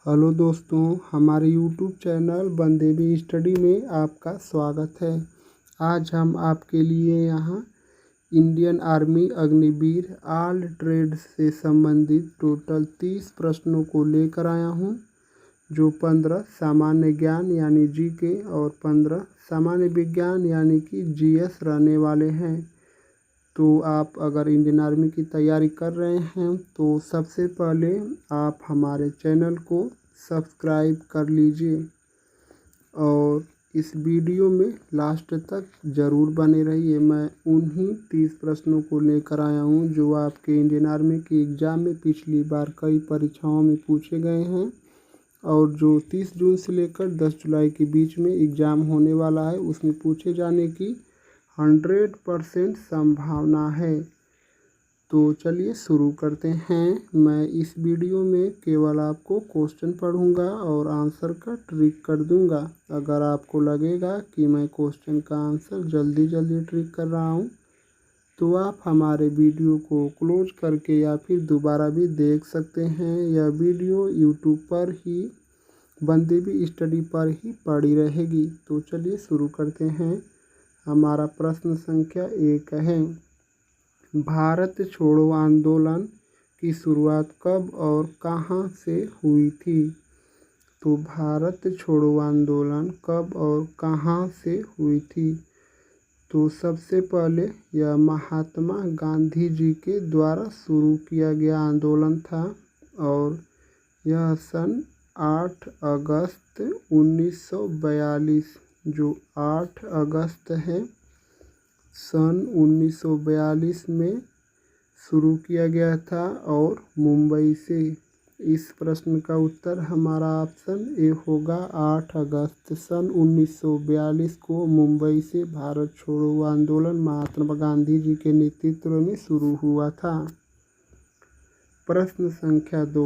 Hello दोस्तों, हमारे YouTube channel बंदेवी study में आपका स्वागत है। आज हम आपके लिए यहाँ Indian army Agniveer all trade से संबंधित टोटल 30 प्रश्नों को लेकर आया हूँ, जो 15 सामान्य ज्ञान यानी जीके और 15 सामान्य विज्ञान यानी कि जीएस रहने वाले हैं। तो आप अगर इंडियन आर्मी की तैयारी कर रहे हैं तो सबसे पहले आप हमारे चैनल को सब्सक्राइब कर लीजिए और इस वीडियो में लास्ट तक ज़रूर बने रहिए। मैं उन्हीं 30 प्रश्नों को लेकर आया हूं जो आपके इंडियन आर्मी के एग्ज़ाम में पिछली बार कई परीक्षाओं में पूछे गए हैं और जो 30 जून से लेकर 10 जुलाई के बीच में एग्ज़ाम होने वाला है, उसमें पूछे जाने की 100% संभावना है। तो चलिए शुरू करते हैं। मैं इस वीडियो में केवल आपको क्वेश्चन पढ़ूंगा और आंसर का ट्रिक कर दूंगा। अगर आपको लगेगा कि मैं क्वेश्चन का आंसर जल्दी ट्रिक कर रहा हूं, तो आप हमारे वीडियो को क्लोज करके या फिर दोबारा भी देख सकते हैं। यह वीडियो यूट्यूब पर ही बंदेवी स्टडी पर ही पड़ी रहेगी। तो चलिए शुरू करते हैं। हमारा प्रश्न संख्या 1 है, भारत छोड़ो आंदोलन की शुरुआत कब और कहां से हुई थी? तो भारत छोड़ो आंदोलन कब और कहां से हुई थी? तो सबसे पहले यह महात्मा गांधी जी के द्वारा शुरू किया गया आंदोलन था और यह सन 8 अगस्त 1942, जो 8 अगस्त है सन 1942 में शुरू किया गया था और मुंबई से। इस प्रश्न का उत्तर हमारा ऑप्शन ए होगा। 8 अगस्त सन 1942 को मुंबई से भारत छोड़ो आंदोलन महात्मा गांधी जी के नेतृत्व में शुरू हुआ था। प्रश्न संख्या 2,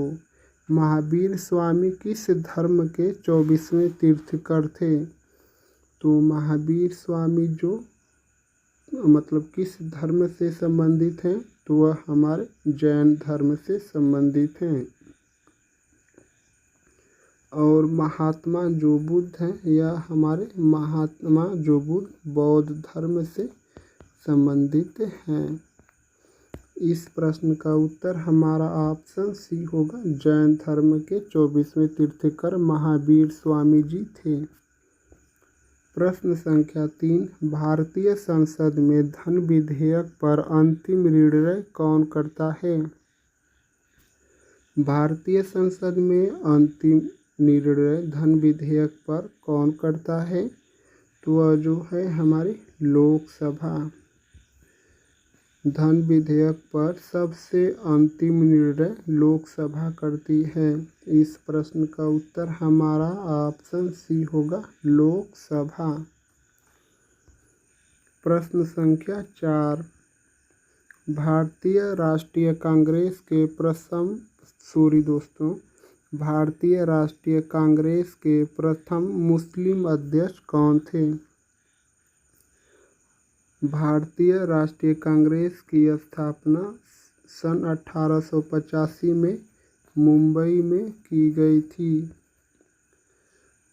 महावीर स्वामी किस धर्म के 24वें तीर्थंकर थे? तो महावीर स्वामी जो किस धर्म से संबंधित हैं? तो वह हमारे जैन धर्म से संबंधित हैं। और महात्मा जो बुद्ध हैं, यह हमारे महात्मा जो बुद्ध बौद्ध धर्म से संबंधित हैं। इस प्रश्न का उत्तर हमारा ऑप्शन सी होगा। जैन धर्म के 24वें तीर्थंकर महावीर स्वामी जी थे। प्रश्न संख्या 3, भारतीय संसद में धन विधेयक पर अंतिम निर्णय कौन करता है? भारतीय संसद में अंतिम निर्णय धन विधेयक पर कौन करता है? तो वह जो है हमारी लोकसभा। धन विधेयक पर सबसे अंतिम निर्णय लोकसभा करती है। इस प्रश्न का उत्तर हमारा ऑप्शन सी होगा, लोकसभा। प्रश्न संख्या 4, भारतीय राष्ट्रीय कांग्रेस के प्रथम मुस्लिम अध्यक्ष कौन थे? भारतीय राष्ट्रीय कांग्रेस की स्थापना सन 1885 में मुंबई में की गई थी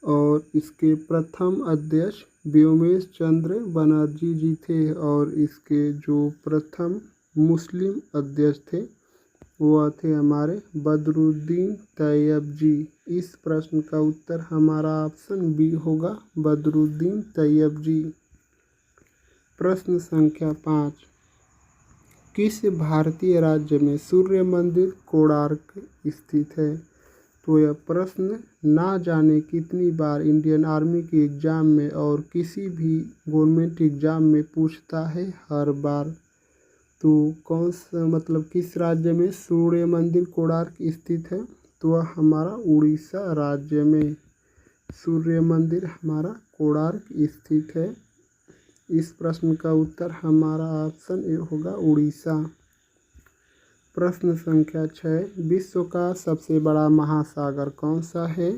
और इसके प्रथम अध्यक्ष व्योमेश चंद्र बनर्जी जी थे और इसके जो प्रथम मुस्लिम अध्यक्ष थे वह थे हमारे बदरुद्दीन तैयब जी। इस प्रश्न का उत्तर हमारा ऑप्शन बी होगा, बदरुद्दीन तैयब जी। प्रश्न संख्या 5, किस भारतीय राज्य में सूर्य मंदिर कोणार्क स्थित है? तो यह प्रश्न ना जाने कितनी बार इंडियन आर्मी के एग्ज़ाम में और किसी भी गवर्नमेंट एग्ज़ाम में पूछता है, हर बार। तो कौन सा किस राज्य में सूर्य मंदिर कोणार्क स्थित है? तो वह हमारा उड़ीसा राज्य में सूर्य मंदिर हमारा कोणार्क स्थित है। इस प्रश्न का उत्तर हमारा ऑप्शन ए होगा, उड़ीसा। प्रश्न संख्या 6, विश्व का सबसे बड़ा महासागर कौन सा है?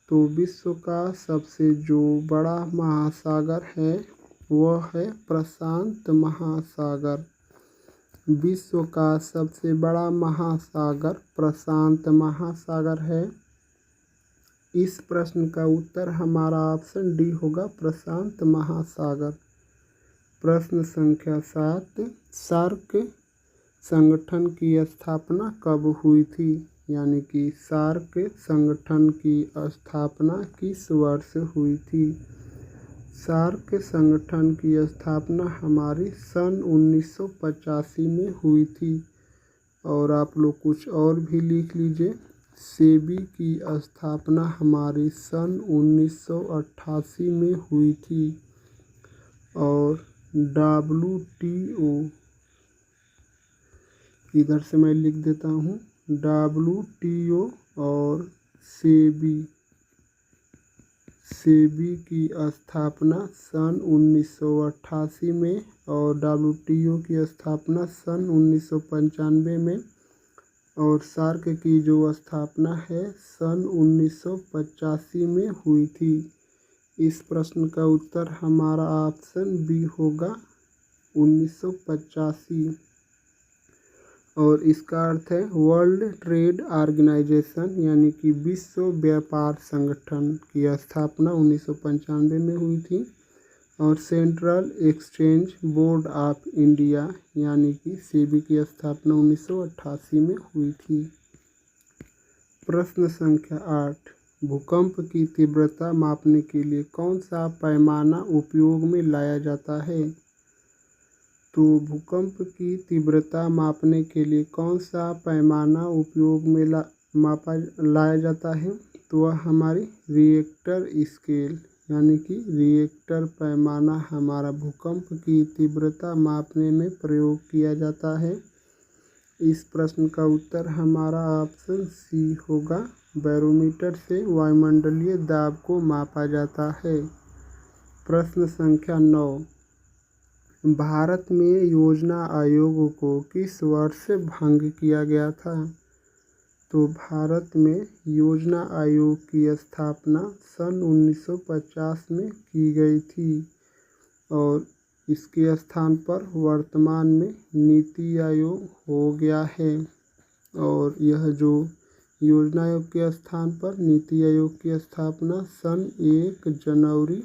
तो विश्व का सबसे जो बड़ा महासागर है वह है प्रशांत महासागर। विश्व का सबसे बड़ा महासागर प्रशांत महासागर है। इस प्रश्न का उत्तर हमारा ऑप्शन डी होगा, प्रशांत महासागर। प्रश्न संख्या 7, सार्क संगठन की स्थापना कब हुई थी? यानी कि सार्क संगठन की स्थापना किस वर्ष हुई थी? सार्क संगठन की स्थापना हमारी सन 1985 में हुई थी। और आप लोग कुछ और भी लिख लीजिए। सेबी की स्थापना हमारी सन 1988 में हुई थी। और WTO, इधर से मैं लिख देता हूँ, WTO और सेबी की स्थापना सन 1988 में और WTO की स्थापना सन 1995 में और सार्क की जो स्थापना है सन 1985 में हुई थी। इस प्रश्न का उत्तर हमारा ऑप्शन बी होगा, 1985। और इसका अर्थ है वर्ल्ड ट्रेड ऑर्गेनाइजेशन यानी कि विश्व व्यापार संगठन की स्थापना 1995 में हुई थी। और central exchange board of India यानी कि सेबी की स्थापना 1988 में हुई थी। प्रश्न संख्या 8, भूकंप की तीव्रता मापने के लिए कौन सा पैमाना उपयोग में लाया जाता है? तो भूकंप की तीव्रता मापने के लिए कौन सा पैमाना उपयोग में लाया जाता है? तो वह हमारी रिएक्टर स्केल यानी कि रिएक्टर पैमाना हमारा भूकंप की तीव्रता मापने में प्रयोग किया जाता है। इस प्रश्न का उत्तर हमारा ऑप्शन सी होगा, बैरोमीटर से वायुमंडलीय दाब को मापा जाता है। प्रश्न संख्या 9, भारत में योजना आयोग को किस वर्ष भंग किया गया था? तो भारत में योजना आयोग की स्थापना सन 1950 में की गई थी और इसके स्थान पर वर्तमान में नीति आयोग हो गया है। और यह जो योजना आयोग के स्थान पर नीति आयोग की स्थापना सन 1 जनवरी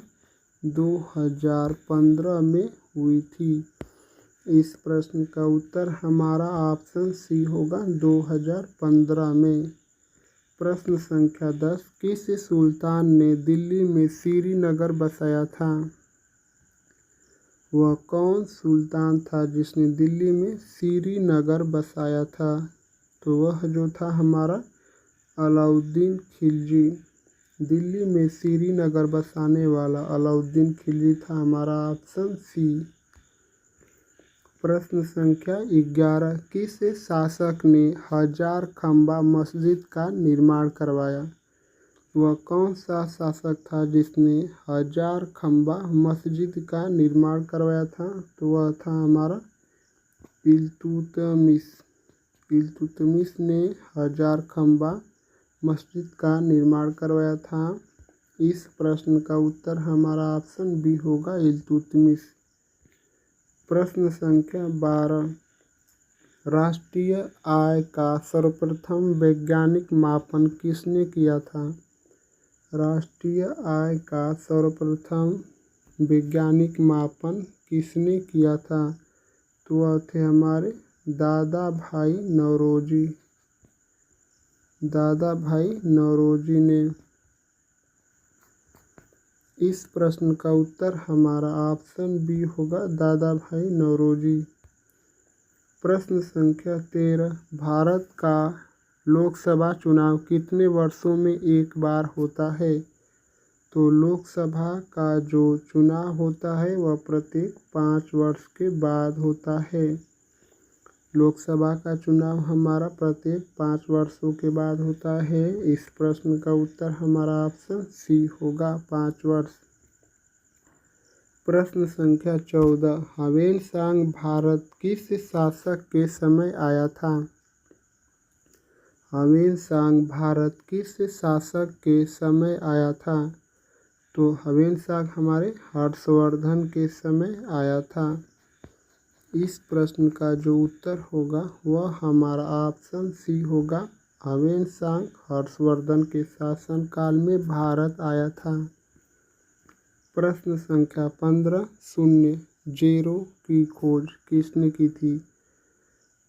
2015 में हुई थी। इस प्रश्न का उत्तर हमारा ऑप्शन सी होगा, 2015 में। प्रश्न संख्या 10, किस सुल्तान ने दिल्ली में श्रीनगर बसाया था? वह कौन सुल्तान था जिसने दिल्ली में श्रीनगर बसाया था? तो वह जो था हमारा अलाउद्दीन खिलजी। दिल्ली में श्रीनगर बसाने वाला अलाउद्दीन खिलजी था हमारा ऑप्शन सी। प्रश्न संख्या 11, किस शासक ने हजार खंबा मस्जिद का निर्माण करवाया? वह कौन सा शासक था जिसने हजार खंबा मस्जिद का निर्माण करवाया था? तो वह था हमारा इल्तुतमिश। इल्तुतमिश ने हजार खंबा मस्जिद का निर्माण करवाया था। इस प्रश्न का उत्तर हमारा ऑप्शन बी होगा, इल्तुतमिश। प्रश्न संख्या 12, राष्ट्रीय आय का सर्वप्रथम वैज्ञानिक मापन किसने किया था? राष्ट्रीय आय का सर्वप्रथम वैज्ञानिक मापन किसने किया था? तो वह थे हमारे दादा भाई नौरोजी। दादा भाई नौरोजी ने। इस प्रश्न का उत्तर हमारा ऑप्शन बी होगा, दादा भाई नौरोजी। प्रश्न संख्या 13, भारत का लोकसभा चुनाव कितने वर्षों में एक बार होता है? तो लोकसभा का जो चुनाव होता है वह प्रत्येक 5 वर्ष के बाद होता है। लोकसभा का चुनाव हमारा प्रत्येक 5 वर्षों के बाद होता है। इस प्रश्न का उत्तर हमारा ऑप्शन सी होगा, 5 वर्ष। प्रश्न संख्या 14, ह्वेनसांग भारत किस शासक के समय आया था? ह्वेनसांग भारत किस शासक के समय आया था? तो ह्वेनसांग हमारे हर्षवर्धन के समय आया था। इस प्रश्न का जो उत्तर होगा वह हमारा ऑप्शन सी होगा, ह्वेनसांग हर्षवर्धन के शासनकाल में भारत आया था। प्रश्न संख्या 15 शून्य जीरो की खोज किसने की थी?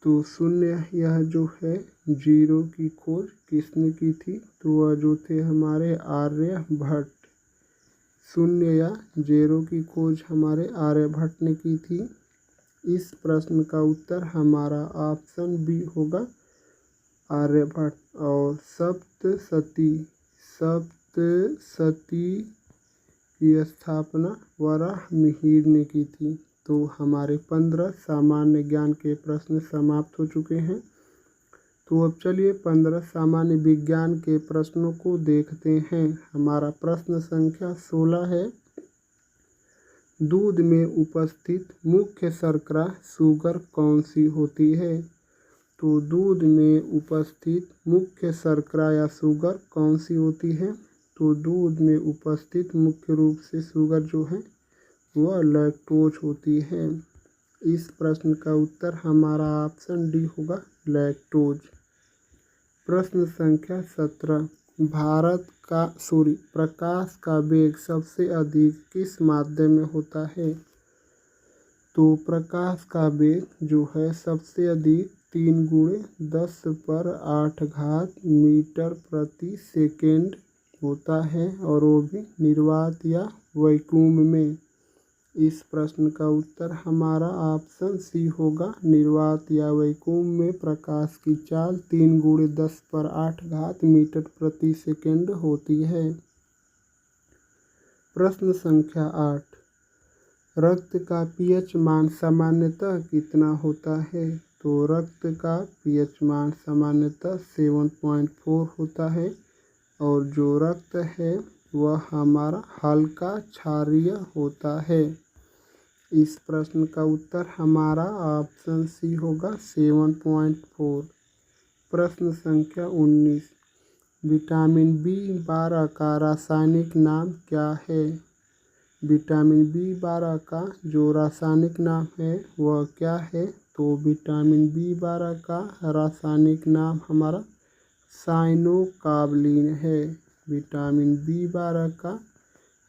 तो शून्य यह जो है जीरो की खोज किसने की थी? तो वह जो थे हमारे आर्यभट्ट। शून्य या जीरो की खोज हमारे आर्यभट्ट ने की थी। इस प्रश्न का उत्तर हमारा ऑप्शन बी होगा आर्यभट्ट। और सप्तशती की स्थापना वराहमिहिर ने की थी। तो हमारे 15 सामान्य ज्ञान के प्रश्न समाप्त हो चुके हैं। तो अब चलिए 15 सामान्य विज्ञान के प्रश्नों को देखते हैं। हमारा प्रश्न संख्या 16 है। दूध में उपस्थित मुख्य शर्करा शुगर कौन सी होती है? तो दूध में उपस्थित मुख्य शर्करा या शुगर कौन सी होती है? तो दूध में उपस्थित मुख्य रूप से शुगर जो है वह लैक्टोज होती है। इस प्रश्न का उत्तर हमारा ऑप्शन डी होगा लैक्टोज। प्रश्न संख्या 17 प्रकाश का वेग सबसे अधिक किस माध्यम में होता है? तो प्रकाश का वेग जो है सबसे अधिक 3×10⁸ मीटर प्रति सेकेंड होता है और वो भी निर्वात या वैक्यूम में। इस प्रश्न का उत्तर हमारा ऑप्शन सी होगा निर्वात या वैक्यूम में प्रकाश की चाल 3×10⁸ मीटर प्रति सेकेंड होती है। प्रश्न संख्या 8 रक्त का पीएच मान सामान्यतः कितना होता है? तो रक्त का पीएच मान सामान्यतः 7.4 होता है और जो रक्त है वह हमारा हल्का क्षारीय होता है। इस प्रश्न का उत्तर हमारा ऑप्शन सी होगा 7.4। प्रश्न संख्या 19 विटामिन B12 का रासायनिक नाम क्या है? विटामिन B12 का जो रासायनिक नाम है वह क्या है? तो विटामिन B12 का रासायनिक नाम हमारा साइनोकाइलिन है। विटामिन B12 का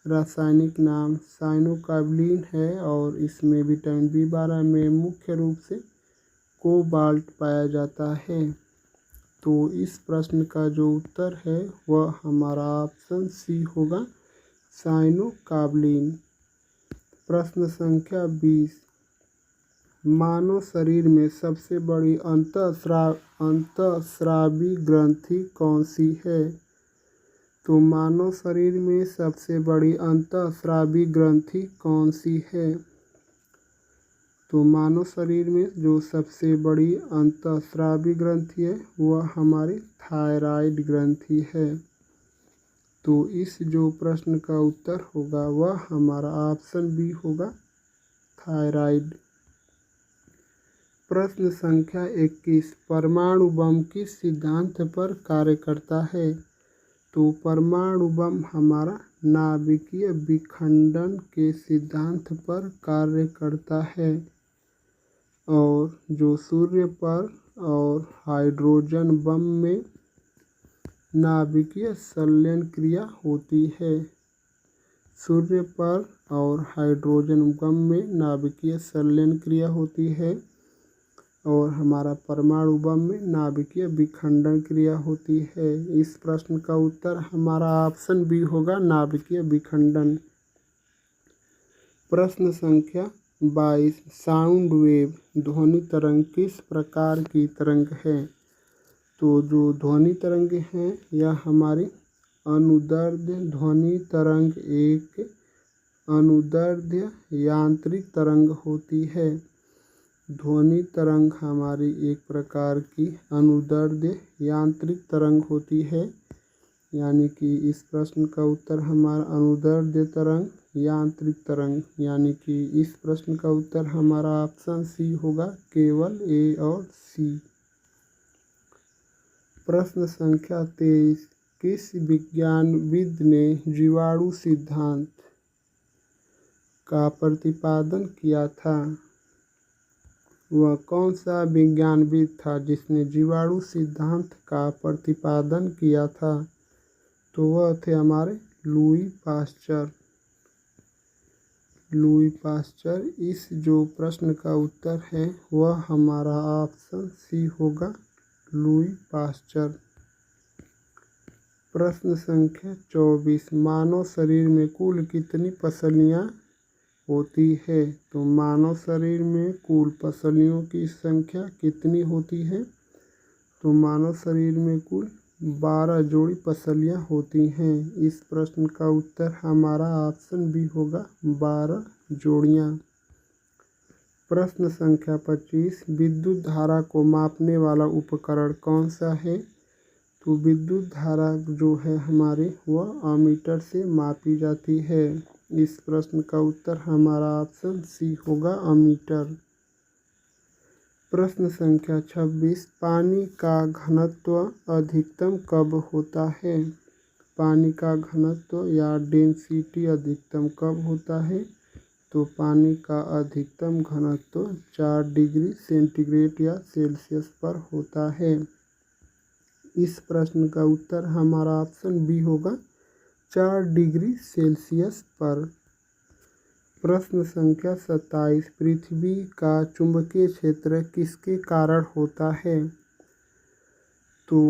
रासायनिक नाम साइनोकाइलिन है और इसमें विटामिन B12 में मुख्य रूप से कोबाल्ट पाया जाता है। तो इस प्रश्न का जो उत्तर है वह हमारा ऑप्शन सी होगा साइनोकाइलिन। प्रश्न संख्या 20 मानव शरीर में सबसे बड़ी अंतःस्रावी ग्रंथि कौन सी है? तो मानव शरीर में सबसे बड़ी अंतःस्रावी ग्रंथि कौन सी है? तो मानव शरीर में जो सबसे बड़ी अंतःस्रावी ग्रंथि है वह हमारी थायराइड ग्रंथि है। तो इस जो प्रश्न का उत्तर होगा वह हमारा ऑप्शन बी होगा थायराइड। प्रश्न संख्या 21 परमाणु बम किस सिद्धांत पर कार्य करता है? तो परमाणु बम हमारा नाभिकीय विखंडन के सिद्धांत पर कार्य करता है और जो सूर्य पर और हाइड्रोजन बम में नाभिकीय संलयन क्रिया होती है। सूर्य पर और हाइड्रोजन बम में नाभिकीय संलयन क्रिया होती है और हमारा परमाणु बम में नाभिकीय विखंडन क्रिया होती है। इस प्रश्न का उत्तर हमारा ऑप्शन बी होगा नाभिकीय विखंडन। प्रश्न संख्या 22 साउंड वेव ध्वनि तरंग किस प्रकार की तरंग है? तो जो ध्वनि तरंग है यह हमारी अनुदैर्ध्य ध्वनि तरंग एक अनुदैर्ध्य यांत्रिक तरंग होती है। ध्वनि तरंग हमारी एक प्रकार की अनुदैर्ध्य यांत्रिक तरंग होती है। यानी कि इस प्रश्न का उत्तर हमारा अनुदैर्ध्य तरंग यांत्रिक तरंग यानी कि इस प्रश्न का उत्तर हमारा ऑप्शन सी होगा केवल ए और सी। प्रश्न संख्या 23 किस विज्ञानविद ने जीवाणु सिद्धांत का प्रतिपादन किया था? वह कौन सा विज्ञानविद था जिसने जीवाणु सिद्धांत का प्रतिपादन किया था? तो वह थे हमारे लुई पाश्चर। Louis Pasteur. इस जो प्रश्न का उत्तर है वह हमारा ऑप्शन सी होगा, लुई पाश्चर। प्रश्न संख्या 24। मानव शरीर में कुल कितनी पसलियाँ होती है? तो मानव शरीर में कुल पसलियों की संख्या कितनी होती है? तो मानव शरीर में कुल 12 जोड़ी पसलियाँ होती हैं। इस प्रश्न का उत्तर हमारा ऑप्शन बी होगा, 12 जोड़ियाँ। प्रश्न संख्या 25। विद्युत धारा को मापने वाला उपकरण कौन सा है? तो विद्युत धारा जो है हमारी वह अमीटर से मापी जाती है। इस प्रश्न का उत्तर हमारा ऑप्शन सी होगा, अमीटर। प्रश्न संख्या 26। पानी का घनत्व अधिकतम कब होता है? पानी का घनत्व या डेंसिटी अधिकतम कब होता है? तो पानी का अधिकतम घनत्व 4 डिग्री सेंटीग्रेड या सेल्सियस पर होता है। इस प्रश्न का उत्तर हमारा ऑप्शन बी होगा, 4 डिग्री सेल्सियस पर। प्रश्न संख्या 27। पृथ्वी का चुंबकीय क्षेत्र किसके कारण होता है? तो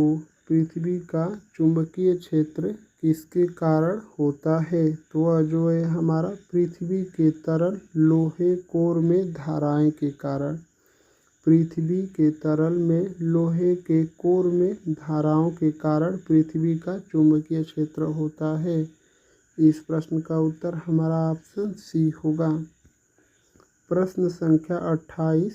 पृथ्वी का चुंबकीय क्षेत्र किसके कारण होता है? तो वह जो है हमारा पृथ्वी के तरल लोहे कोर में धाराएं के कारण। पृथ्वी के तरल में लोहे के कोर में धाराओं के कारण पृथ्वी का चुंबकीय क्षेत्र होता है। इस प्रश्न का उत्तर हमारा ऑप्शन सी होगा। प्रश्न संख्या 28।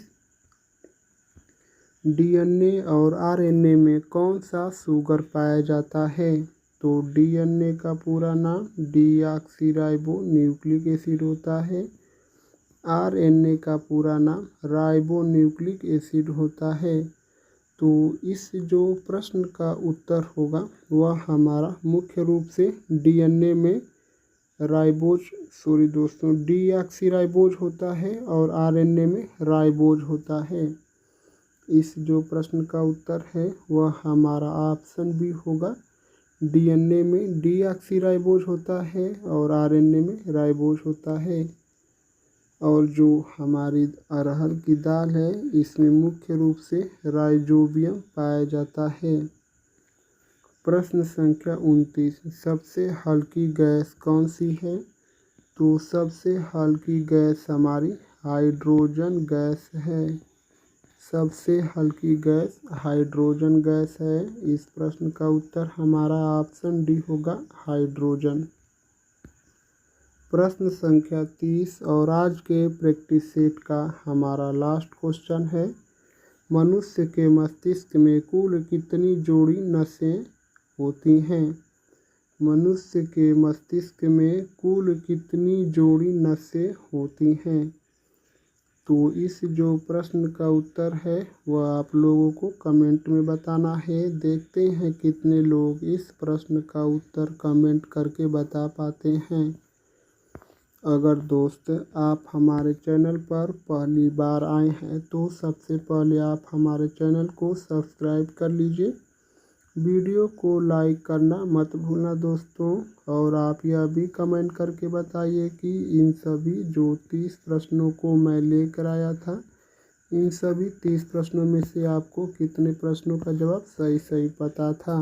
डीएनए और आरएनए में कौन सा शुगर पाया जाता है? तो डीएनए का पूरा नाम डीऑक्सीराइबो न्यूक्लिक एसिड होता है। आरएनए का पूरा नाम राइबो न्यूक्लिक एसिड होता है। तो इस जो प्रश्न का उत्तर होगा वह हमारा मुख्य रूप से डीएनए में डीऑक्सीराइबोज होता है और आरएनए में राइबोज होता है। इस जो प्रश्न का उत्तर है वह हमारा ऑप्शन बी होगा, डीएनए में डीऑक्सीराइबोज होता है और आरएनए में राइबोज होता है। और जो हमारी अरहर की दाल है इसमें मुख्य रूप से राइजोबियम पाया जाता है। प्रश्न संख्या 29। सबसे हल्की गैस कौन सी है? तो सबसे हल्की गैस हमारी हाइड्रोजन गैस है। सबसे हल्की गैस हाइड्रोजन गैस है। इस प्रश्न का उत्तर हमारा ऑप्शन डी होगा, हाइड्रोजन। प्रश्न संख्या 30 और आज के प्रैक्टिस सेट का हमारा लास्ट क्वेश्चन है। मनुष्य के मस्तिष्क में कुल कितनी जोड़ी नसें होती हैं? मनुष्य के मस्तिष्क में कुल कितनी जोड़ी नसें होती हैं? तो इस जो प्रश्न का उत्तर है वह आप लोगों को कमेंट में बताना है। देखते हैं कितने लोग इस प्रश्न का उत्तर कमेंट करके बता पाते हैं। अगर दोस्त आप हमारे चैनल पर पहली बार आए हैं तो सबसे पहले आप हमारे चैनल को सब्सक्राइब कर लीजिए। वीडियो को लाइक करना मत भूलना दोस्तों। और आप यह भी कमेंट करके बताइए कि इन सभी जो 30 प्रश्नों को मैं लेकर आया था, इन सभी 30 प्रश्नों में से आपको कितने प्रश्नों का जवाब सही पता था।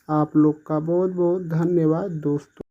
आप लोग का बहुत बहुत धन्यवाद दोस्तों।